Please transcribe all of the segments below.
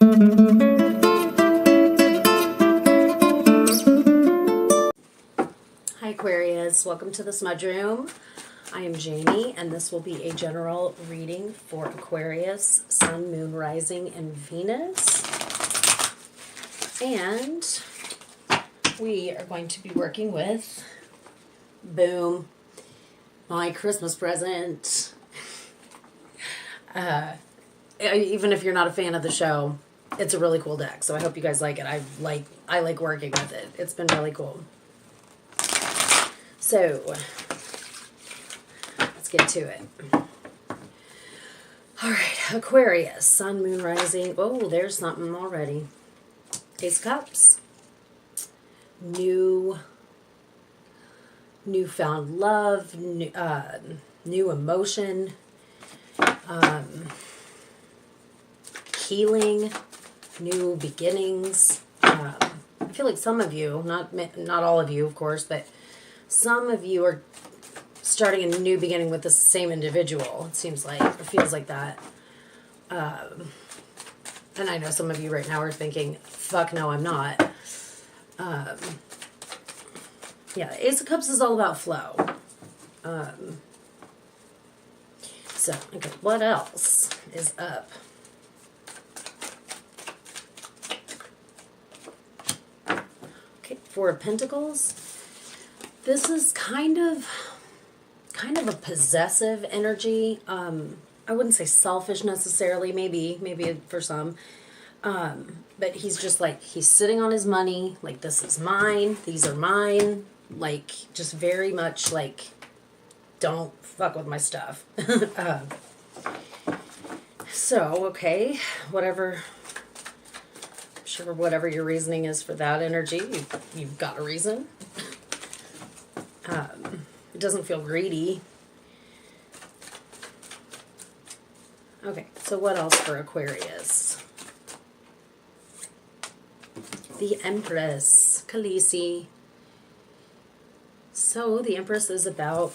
Hi Aquarius, welcome to the Smudge Room. I am Jamie, and this will be a general reading for Aquarius, Sun, Moon, Rising, and Venus. And we are going to be working with, boom, my Christmas present. Even if you're not a fan of the show, it's a really cool deck, so I hope you guys like it. I like working with it. It's been really cool. So, let's get to it. Alright, Aquarius, Sun, Moon, Rising. Oh, there's something already. Ace of Cups. Newfound love, new emotion, healing, new beginnings. I feel like some of you, not all of you, of course, but some of you are starting a new beginning with the same individual. It seems like, it feels like that. And I know some of you right now are thinking, fuck no, I'm not. Yeah, Ace of Cups is all about flow. So, okay, what else is up? Okay, Four of Pentacles. This is kind of a possessive energy. I wouldn't say selfish necessarily, maybe for some. But he's just like, he's sitting on his money, like, this is mine, these are mine, like, just very much like, don't fuck with my stuff. So, okay, whatever, I'm sure whatever your reasoning is for that energy, you've got a reason. It doesn't feel greedy. Okay, so what else for Aquarius? The Empress, Khaleesi. So the Empress is about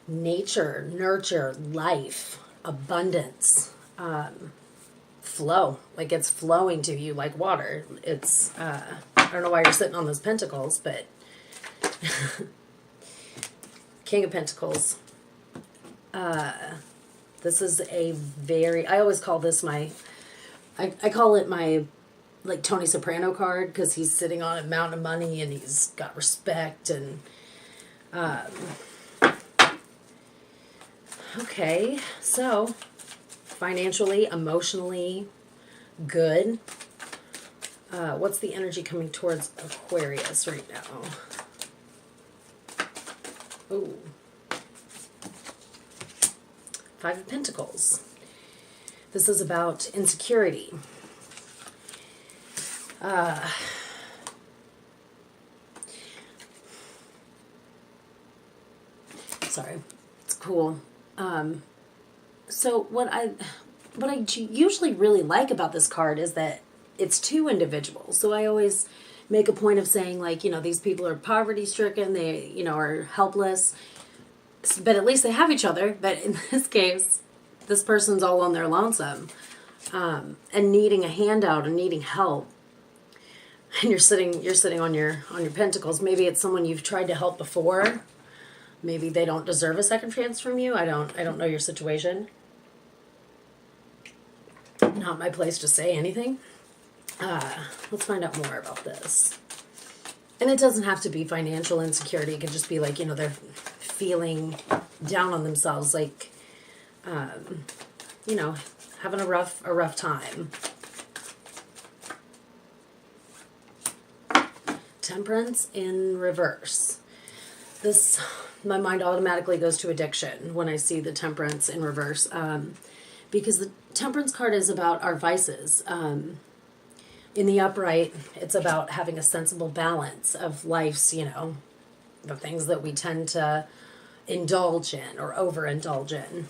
nature, nurture, life, abundance, flow. Like, it's flowing to you like water. It's, I don't know why you're sitting on those pentacles, but King of Pentacles. This is a very, I always call this my, I call it my, like, Tony Soprano card, because he's sitting on a mountain of money and he's got respect and, okay, so financially, emotionally, good. What's the energy coming towards Aquarius right now? Ooh. Five of Pentacles. This is about insecurity. Sorry, it's cool. So what I usually really like about this card is that it's two individuals. So I always make a point of saying, like, you know, these people are poverty stricken, they, you know, are helpless, but at least they have each other. But in this case, this person's all on their lonesome, and needing a handout and needing help. And you're sitting on your pentacles. Maybe it's someone you've tried to help before. Maybe they don't deserve a second chance from you. I don't know your situation. Not my place to say anything. Let's find out more about this. And it doesn't have to be financial insecurity. It could just be like, you know, they're feeling down on themselves, like, you know, having a rough time. Temperance in reverse. This, my mind automatically goes to addiction when I see the Temperance in reverse, because the Temperance card is about our vices. In the upright, it's about having a sensible balance of life's, you know, the things that we tend to indulge in or overindulge in.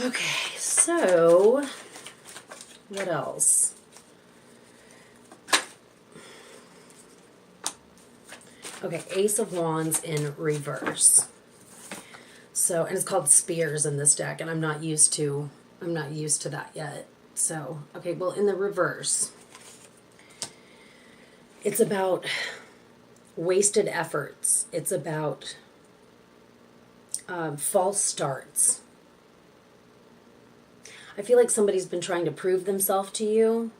Okay, so what else? Okay, Ace of Wands in reverse. So, and it's called Spears in this deck, and I'm not used to that yet. So, okay, well, in the reverse, it's about wasted efforts. It's about false starts. I feel like somebody's been trying to prove themselves to you,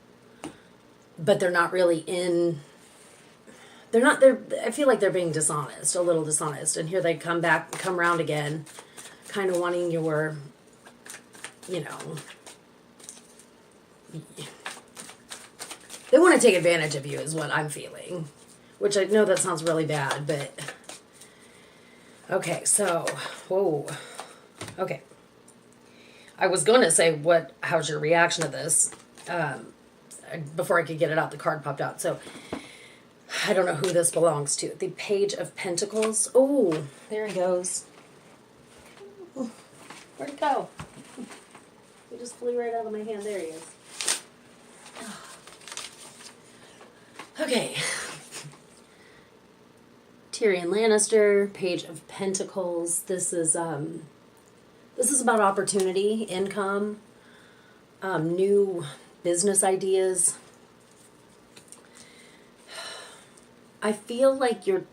but they're not really in. I feel like they're being dishonest, a little dishonest. And here they come around again, kind of wanting your, you know, they want to take advantage of you is what I'm feeling. Which I know that sounds really bad, but, okay, so, whoa, okay. I was going to say, how's your reaction to this? Before I could get it out, the card popped out, so I don't know who this belongs to. The Page of Pentacles. Oh, there he goes. Where'd he go? He just flew right out of my hand. There he is. Okay. Tyrion Lannister, Page of Pentacles. This is about opportunity, income, new business ideas. I feel like you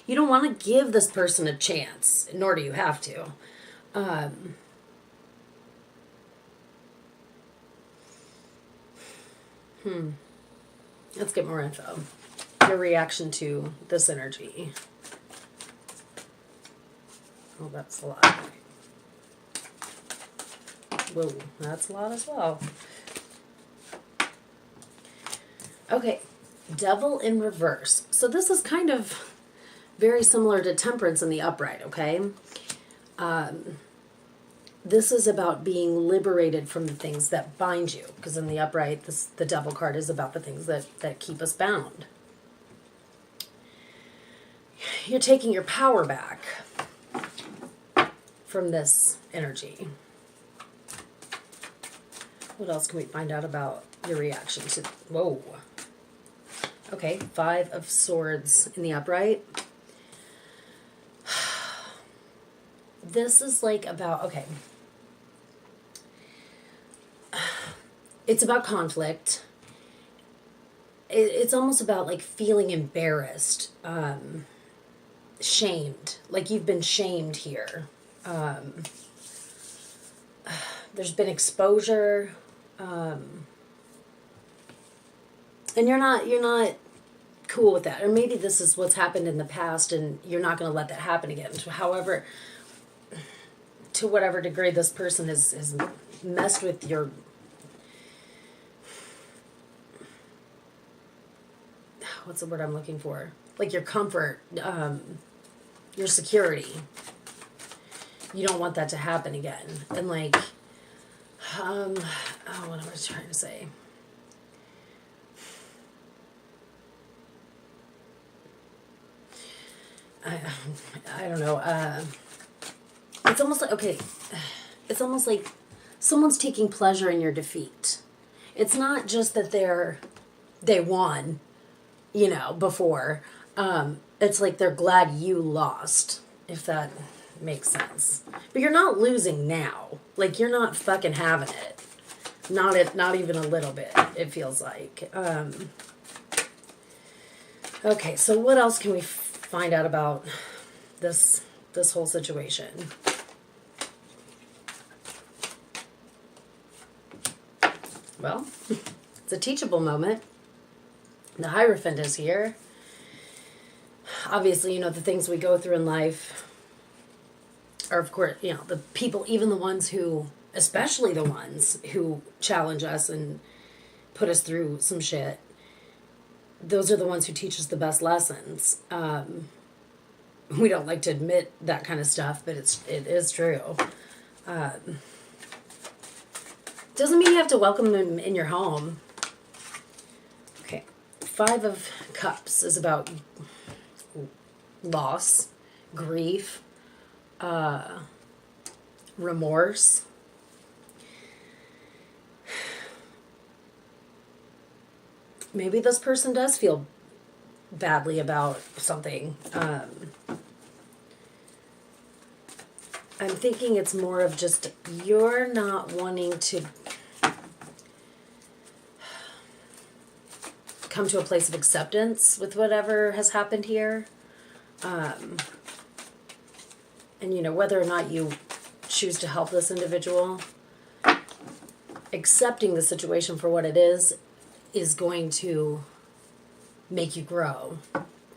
don't want to give this person a chance, nor do you have to. Let's get more info. Your reaction to this energy. Oh, that's a lot. Whoa, that's a lot as well. Okay, Devil in reverse. So this is kind of very similar to Temperance in the upright, okay? This is about being liberated from the things that bind you. Because in the upright, the Devil card is about the things that keep us bound. You're taking your power back from this energy. What else can we find out about your reaction to... Whoa. Okay, 5 of Swords in the upright. This is like about... Okay. It's about conflict. It's almost about like feeling embarrassed. Shamed. Like you've been shamed here. There's been exposure. And you're not cool with that. Or maybe this is what's happened in the past and you're not going to let that happen again. However, to whatever degree this person has messed with your... What's the word I'm looking for? Like your comfort, your security. You don't want that to happen again. And like, what am I trying to say? I don't know. It's almost like, okay, it's almost like someone's taking pleasure in your defeat. It's not just that they won, you know, before. It's like they're glad you lost, if that makes sense. But you're not losing now. Like, you're not fucking having it. Not even a little bit, it feels like. Okay, so what else can we find out about this whole situation? Well, it's a teachable moment. The Hierophant is here. Obviously, you know, the things we go through in life are, of course, you know, the people, even the ones who, especially the ones who challenge us and put us through some shit, those are the ones who teach us the best lessons. We don't like to admit that kind of stuff, but it is true. Doesn't mean you have to welcome them in your home. Okay, 5 of Cups is about loss, grief, remorse. Maybe this person does feel badly about something. I'm thinking it's more of just you're not wanting to come to a place of acceptance with whatever has happened here. And, you know, whether or not you choose to help this individual, accepting the situation for what it is going to make you grow,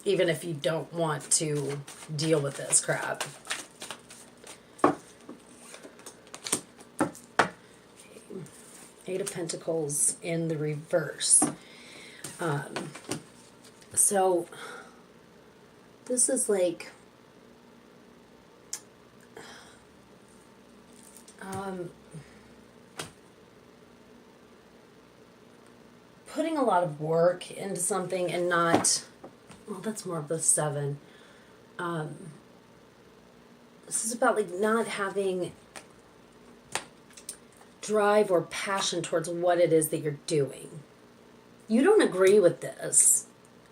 even if you don't want to deal with this crap. Eight of Pentacles in the reverse. So this is like putting a lot of work into something and not, well, that's more of the 7. This is about like not having drive or passion towards what it is that you're doing. You don't agree with this,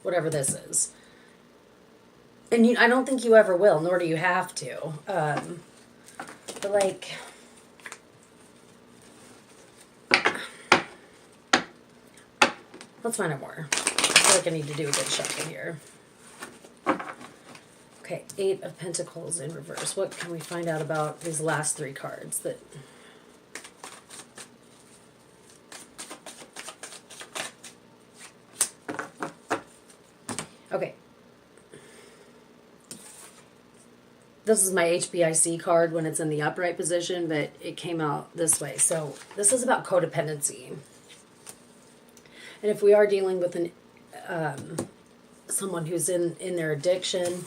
whatever this is. And I don't think you ever will, nor do you have to. But like, let's find out more. I feel like I need to do a good shuffle here. Okay, 8 of Pentacles in reverse. What can we find out about these last 3 cards that... Okay. This is my HBIC card when it's in the upright position, but it came out this way. So this is about codependency. And if we are dealing with an someone who's in their addiction,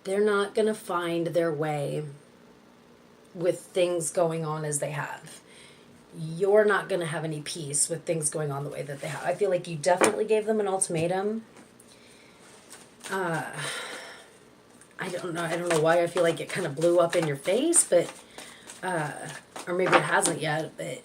they're not going to find their way with things going on as they have. You're not going to have any peace with things going on the way that they have. I feel like you definitely gave them an ultimatum. I don't know why I feel like it kind of blew up in your face, but or maybe it hasn't yet, but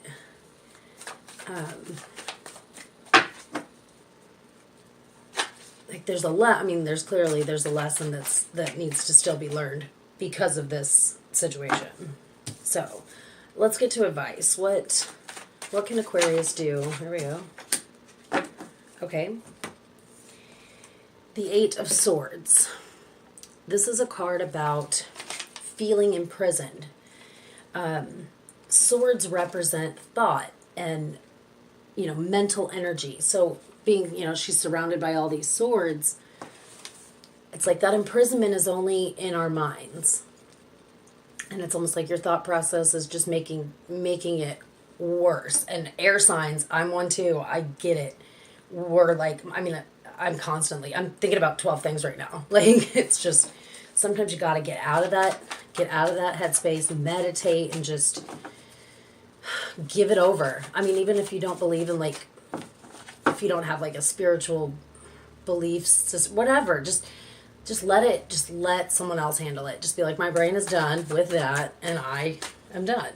like there's there's a lesson that needs to still be learned because of this situation. So let's get to advice. What can Aquarius do? Here we go. Okay. The 8 of Swords. This is a card about feeling imprisoned. Swords represent thought and, mental energy. So being, she's surrounded by all these swords, it's like that imprisonment is only in our minds. And it's almost like your thought process is just making it worse. And air signs, I'm one too. I get it. We're like, I'm thinking about 12 things right now. Like, it's just, sometimes you got to get out of that headspace, meditate, and just give it over. Even if you don't believe in, like, if you don't have, like, a spiritual beliefs, just whatever, just let someone else handle it. Just be like, my brain is done with that, and I am done.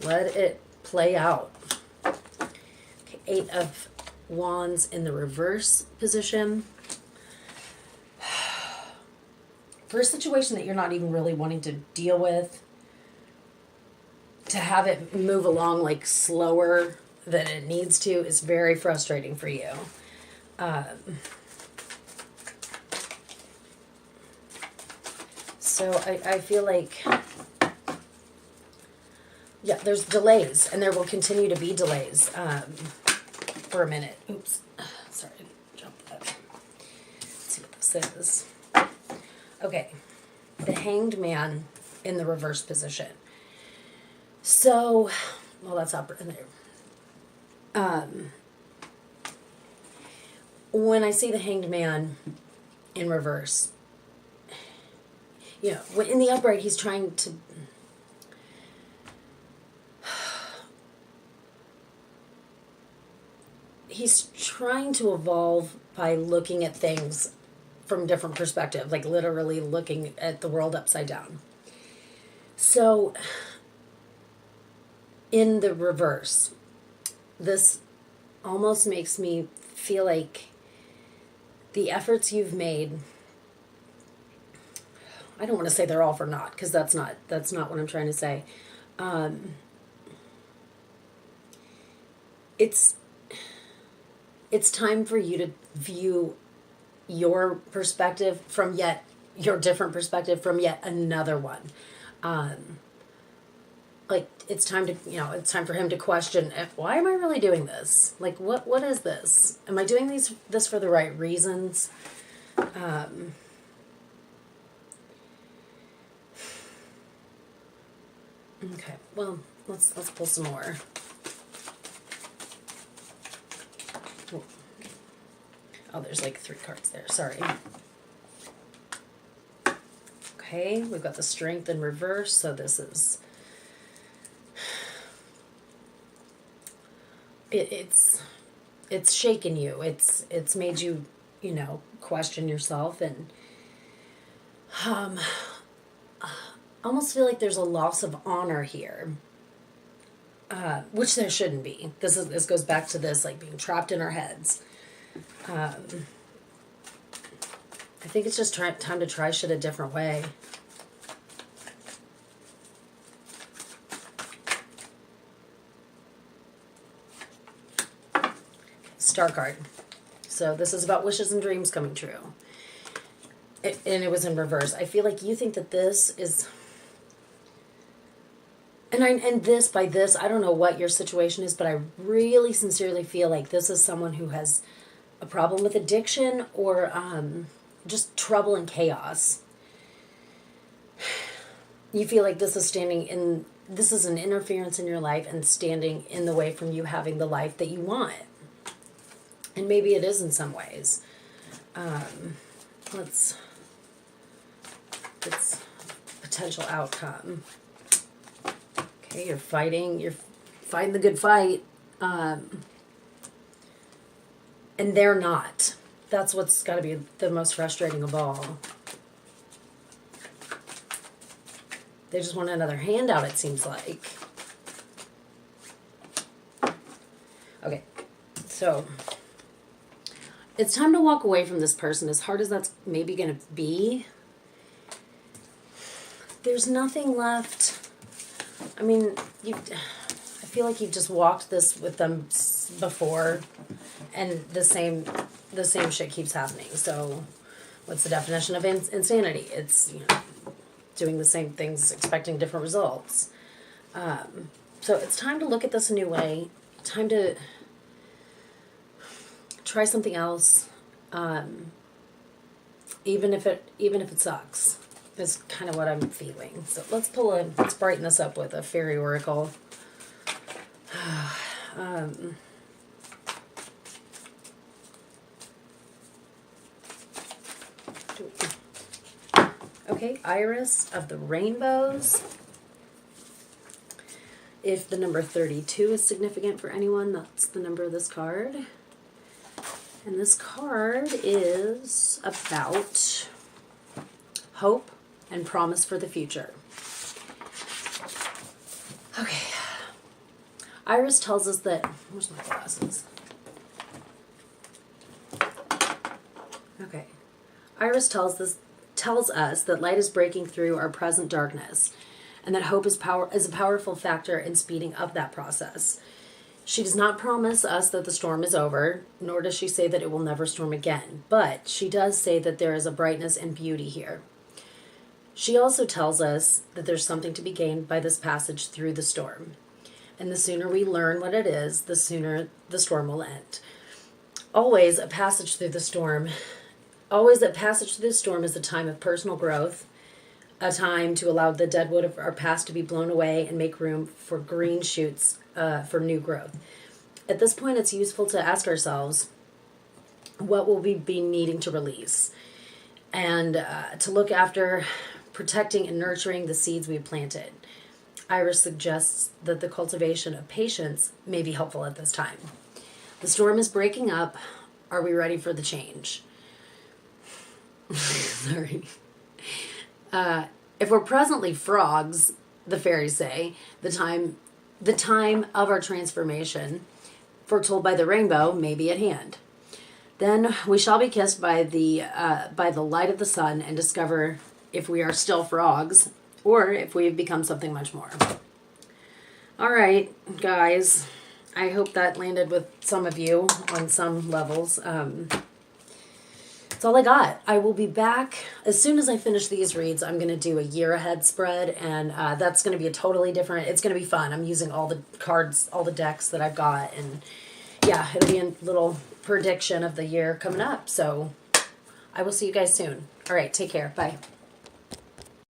Let it play out. Okay, 8 of Wands in the reverse position. For a situation that you're not even really wanting to deal with, to have it move along like slower than it needs to is very frustrating for you. So I feel like, yeah, there's delays, and there will continue to be delays for a minute. Oops, sorry, dropped that. Let's see what this is. Okay, the Hanged Man in the reverse position. So, well, that's up in there. When I see the Hanged Man in reverse, in the upright, he's trying to... He's trying to evolve by looking at things from different perspective, like literally looking at the world upside down. So, in the reverse, this almost makes me feel like the efforts you've made, I don't want to say they're all for naught, because that's not what I'm trying to say. It's time for you to view your perspective from yet your different perspective from yet another one. Like it's time to, it's time for him to question, why am I really doing this? Like what is this? Am I doing this for the right reasons? Okay, well, let's pull some more. Oh, there's like 3 cards there. Sorry. Okay, we've got the Strength in reverse, so this is it's shaken you. It's made you, question yourself, and almost feel like there's a loss of honor here. Which there shouldn't be. This goes back to this, like, being trapped in our heads. I think it's just time to try shit a different way. Star card. So this is about wishes and dreams coming true. And it was in reverse. I feel like you think that this is... And this, by this, I don't know what your situation is, but I really sincerely feel like this is someone who has a problem with addiction or just trouble and chaos. You feel like this is this is an interference in your life and standing in the way from you having the life that you want. And maybe it is in some ways. It's potential outcome. Okay, you're fighting the good fight. And they're not. That's what's got to be the most frustrating of all. They just want another handout, it seems like. Okay, so it's time to walk away from this person, as hard as that's maybe going to be. There's nothing left. I mean, I feel like you've just walked this with them before, and the same shit keeps happening. So what's the definition of insanity? It's, doing the same things, expecting different results. So it's time to look at this a new way. Time to try something else, even if it sucks. Is kind of what I'm feeling. So let's brighten this up with a fairy oracle. Okay, Iris of the Rainbows. If the number 32 is significant for anyone, that's the number of this card. And this card is about hope and promise for the future. Okay. Iris tells us that... Where's my glasses? Okay. Iris tells us that light is breaking through our present darkness, and that hope is a powerful factor in speeding up that process. She does not promise us that the storm is over, nor does she say that it will never storm again, but she does say that there is a brightness and beauty here. She also tells us that there's something to be gained by this passage through the storm. And the sooner we learn what it is, the sooner the storm will end. Always a passage through the storm is a time of personal growth, a time to allow the deadwood of our past to be blown away and make room for green shoots for new growth. At this point, it's useful to ask ourselves, what will we be needing to release? And to look after protecting and nurturing the seeds we planted. Iris suggests that the cultivation of patience may be helpful at this time. The storm is breaking up. Are we ready for the change? Sorry. If we're presently frogs, the fairies say, the time of our transformation foretold by the rainbow may be at hand. Then we shall be kissed by the light of the sun and discover if we are still frogs or if we have become something much more. All right, guys. I hope that landed with some of you on some levels. That's all I got. I will be back as soon as I finish these reads. I'm going to do a year ahead spread, and that's going to be a totally different. It's going to be fun. I'm using all the cards, all the decks that I've got, and yeah, it'll be a little prediction of the year coming up. So I will see you guys soon. All right, take care. Bye.